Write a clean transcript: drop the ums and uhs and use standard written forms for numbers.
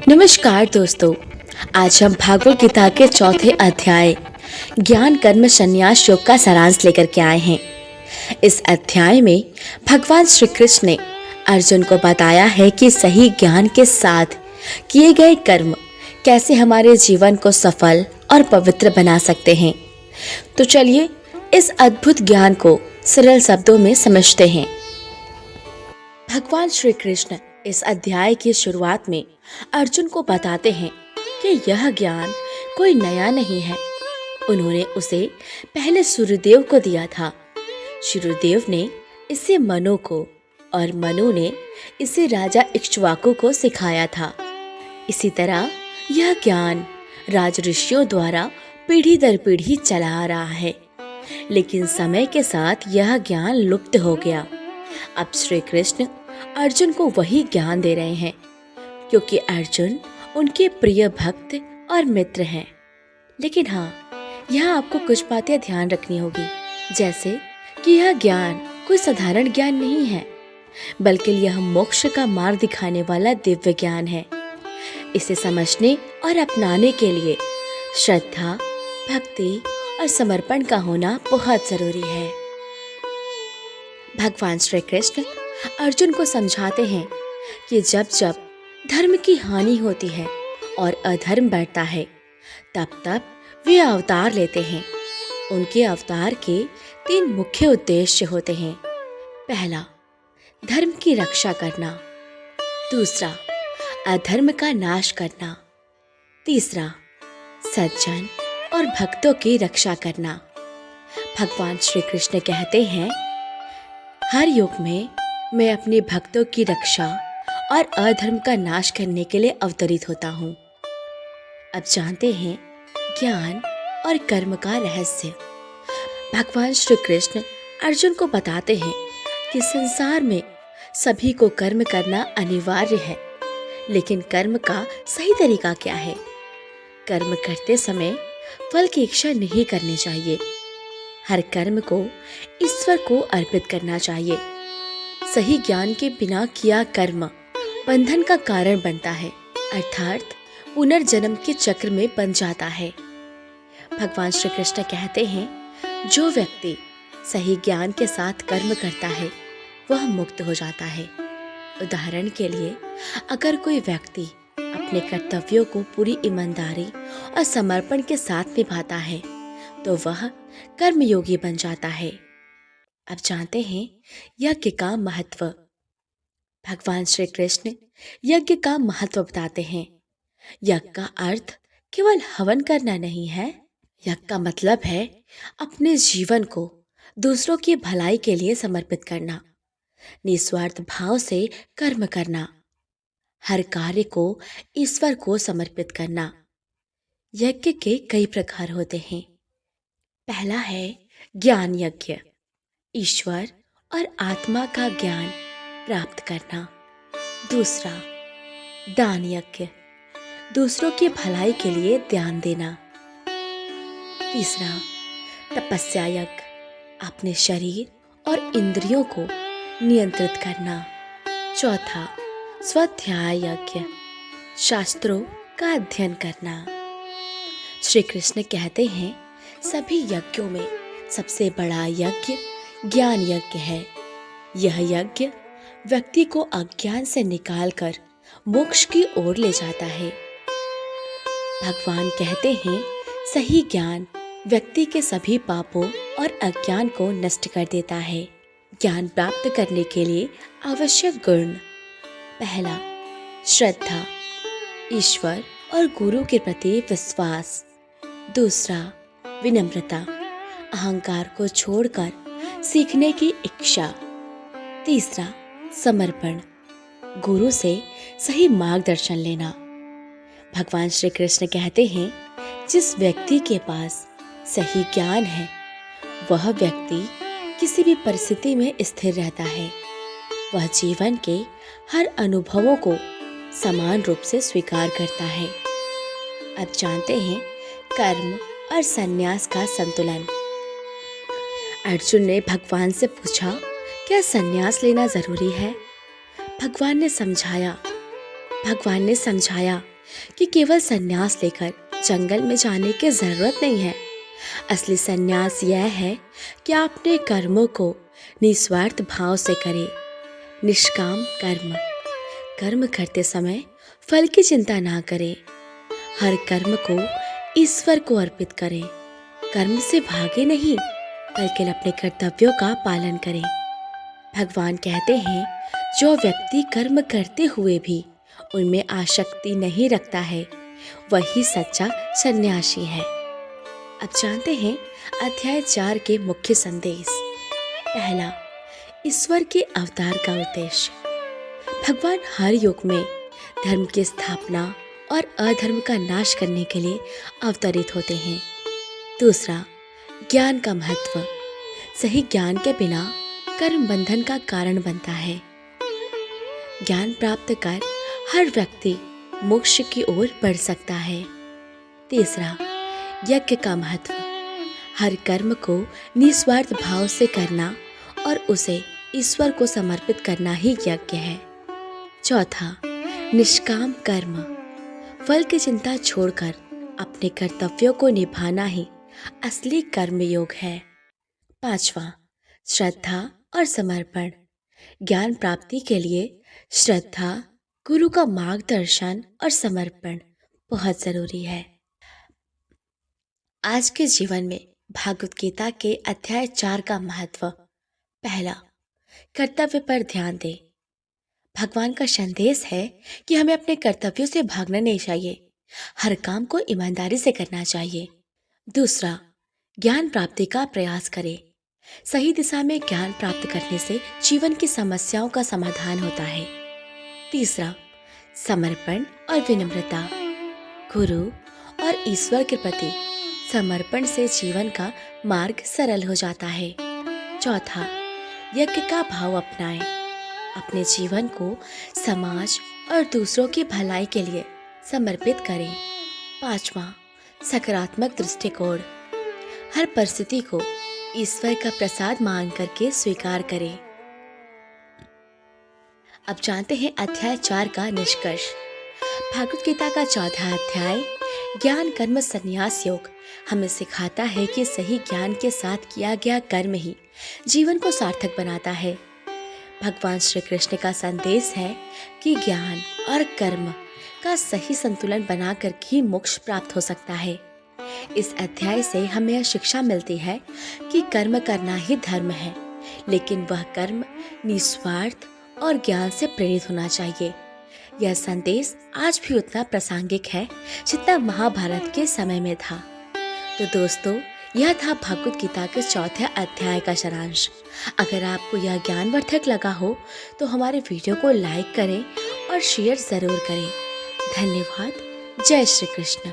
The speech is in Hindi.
नमस्कार दोस्तों। आज हम भागवत गीता के चौथे अध्याय ज्ञान कर्म संन्यास योग का सारांश लेकर के आए हैं। इस अध्याय में भगवान श्री कृष्ण ने अर्जुन को बताया है कि सही ज्ञान के साथ किए गए कर्म कैसे हमारे जीवन को सफल और पवित्र बना सकते हैं। तो चलिए इस अद्भुत ज्ञान को सरल शब्दों में समझते हैं। भगवान श्री कृष्ण इस अध्याय की शुरुआत में अर्जुन को बताते हैं कि यह ज्ञान कोई नया नहीं है। उन्होंने उसे पहले सूर्यदेव को दिया था। सूर्यदेव ने इसे मनु को और मनु ने इसे राजा इक्ष्वाकु को सिखाया था। इसी तरह यह ज्ञान राज ऋषियों द्वारा पीढ़ी दर पीढ़ी चला आ रहा है, लेकिन समय के साथ यह ज्ञान लुप्त हो गया। अब श्री कृष्ण अर्जुन को वही ज्ञान दे रहे हैं, क्योंकि अर्जुन उनके प्रिय भक्त और मित्र हैं। लेकिन हाँ, यहाँ आपको कुछ बातें ध्यान रखनी होगी, जैसे कि यह ज्ञान कोई साधारण ज्ञान नहीं है, बल्कि यह मोक्ष का मार्ग दिखाने वाला दिव्य ज्ञान है। इसे समझने और अपनाने के लिए श्रद्धा, भक्ति और समर्पण का होना बहुत जरूरी है। भगवान श्री कृष्ण अर्जुन को समझाते हैं कि जब जब धर्म की हानि होती है और अधर्म बढ़ता है, तब तब वे अवतार लेते हैं। उनके अवतार के 3 मुख्य उद्देश्य होते हैं। पहला, धर्म की रक्षा करना। दूसरा, अधर्म का नाश करना। तीसरा, सज्जन और भक्तों की रक्षा करना। भगवान श्री कृष्ण कहते हैं, हर युग में मैं अपने भक्तों की रक्षा और अधर्म का नाश करने के लिए अवतरित होता हूँ। अब जानते हैं ज्ञान और कर्म का रहस्य। भगवान श्री कृष्ण अर्जुन को बताते हैं कि संसार में सभी को कर्म करना अनिवार्य है, लेकिन कर्म का सही तरीका क्या है। कर्म करते समय फल की इच्छा नहीं करनी चाहिए। हर कर्म को ईश्वर को अर्पित करना चाहिए। सही ज्ञान के बिना किया कर्म बंधन का कारण बनता है, अर्थात पुनर्जन्म के चक्र में बन जाता है। भगवान श्री कृष्ण कहते हैं, जो व्यक्ति सही ज्ञान के साथ कर्म करता है वह मुक्त हो जाता है। उदाहरण के लिए, अगर कोई व्यक्ति अपने कर्तव्यों को पूरी ईमानदारी और समर्पण के साथ निभाता है तो वह कर्मयोगी बन जाता है। अब जानते हैं यज्ञ का महत्व। भगवान श्री कृष्ण यज्ञ का महत्व बताते हैं। यज्ञ का अर्थ केवल हवन करना नहीं है। यज्ञ का मतलब है अपने जीवन को दूसरों की भलाई के लिए समर्पित करना, निस्वार्थ भाव से कर्म करना, हर कार्य को ईश्वर को समर्पित करना। यज्ञ के कई प्रकार होते हैं। पहला है ज्ञान यज्ञ, ईश्वर और आत्मा का ज्ञान प्राप्त करना। दूसरा, दान यज्ञ, दूसरों की भलाई के लिए ध्यान देना। तीसरा, तपस्या यज्ञ, अपने शरीर और इंद्रियों को नियंत्रित करना। चौथा, स्वाध्याय यज्ञ, शास्त्रों का अध्ययन करना। श्री कृष्ण कहते हैं, सभी यज्ञों में सबसे बड़ा यज्ञ ज्ञान यज्ञ है। यह यज्ञ व्यक्ति को अज्ञान से निकालकर मोक्ष की ओर ले जाता है। भगवान कहते हैं, सही ज्ञान व्यक्ति के सभी पापों और अज्ञान को नष्ट कर देता है। ज्ञान प्राप्त करने के लिए आवश्यक गुण। पहला, श्रद्धा, ईश्वर और गुरु के प्रति विश्वास। दूसरा, विनम्रता, अहंकार को छोड़कर सीखने की इच्छा। तीसरा, समर्पण, गुरु से सही मार्गदर्शन लेना। भगवान श्री कृष्ण कहते हैं, जिस व्यक्ति के पास सही ज्ञान है वह व्यक्ति किसी भी परिस्थिति में स्थिर रहता है। वह जीवन के हर अनुभवों को समान रूप से स्वीकार करता है। अब जानते हैं कर्म और संन्यास का संतुलन। अर्जुन ने भगवान से पूछा क्या संन्यास लेना जरूरी है? भगवान ने समझाया भगवान ने समझाया कि केवल संन्यास लेकर जंगल में जाने की जरूरत नहीं है। असली संन्यास यह है कि आप अपने कर्मों को निस्वार्थ भाव से करें। निष्काम कर्म करते समय फल की चिंता ना करें। हर कर्म को ईश्वर को अर्पित करें। कर्म से भागे नहीं, बल्कि अपने कर्तव्यों का पालन करें। भगवान कहते हैं, जो व्यक्ति कर्म करते हुए भी उनमें आसक्ति नहीं रखता है, वही सच्चा सन्यासी है। अब जानते हैं अध्याय 4 के मुख्य संदेश। पहला, ईश्वर के अवतार का उद्देश्य। भगवान हर युग में धर्म की स्थापना और अधर्म का नाश करने के लिए अवतरित होते हैं। दूसरा, ज्ञान का महत्व। सही ज्ञान के बिना कर्म बंधन का कारण बनता है। ज्ञान प्राप्त कर हर व्यक्ति मोक्ष की ओर बढ़ सकता है। तीसरा, यज्ञ का महत्व। हर कर्म को निस्वार्थ भाव से करना और उसे ईश्वर को समर्पित करना ही यज्ञ है। चौथा, निष्काम कर्म। फल की चिंता छोड़कर अपने कर्तव्यों को निभाना ही असली कर्मयोग है। पांचवा, श्रद्धा और समर्पण। ज्ञान प्राप्ति के लिए श्रद्धा, गुरु का मार्गदर्शन और समर्पण बहुत जरूरी है। आज के जीवन में भागवत गीता के अध्याय 4 का महत्व। पहला, कर्तव्य पर ध्यान दें। भगवान का संदेश है कि हमें अपने कर्तव्यों से भागना नहीं चाहिए। हर काम को ईमानदारी से करना चाहिए। दूसरा, ज्ञान प्राप्ति का प्रयास करें। सही दिशा में ज्ञान प्राप्त करने से जीवन की समस्याओं का समाधान होता है। तीसरा, समर्पण और विनम्रता। गुरु और ईश्वर के प्रति समर्पण से जीवन का मार्ग सरल हो जाता है। चौथा, यज्ञ का भाव अपनाएं। अपने जीवन को समाज और दूसरों की भलाई के लिए समर्पित करें। पांचवा, सकारात्मक दृष्टिकोण। हर परिस्थिति को ईश्वर का प्रसाद मान करके स्वीकार करें। अब जानते हैं अध्याय 4 का निष्कर्ष। भागवत गीता का 14वां अध्याय ज्ञान कर्म संन्यास योग हमें सिखाता है कि सही ज्ञान के साथ किया गया कर्म ही जीवन को सार्थक बनाता है। भगवान श्री कृष्ण का संदेश है कि ज्ञान और कर्म का सही संतुलन बनाकर ही मोक्ष प्राप्त हो सकता है। इस अध्याय से हमें यह शिक्षा मिलती है कि कर्म करना ही धर्म है, लेकिन वह कर्म निस्वार्थ और ज्ञान से प्रेरित होना चाहिए। यह संदेश आज भी उतना प्रासंगिक है जितना महाभारत के समय में था। तो दोस्तों, यह था भागवत गीता के 4वें अध्याय का सारांश। अगर आपको यह ज्ञानवर्धक लगा हो तो हमारे वीडियो को लाइक करें और शेयर जरूर करें। धन्यवाद। जय श्री कृष्ण।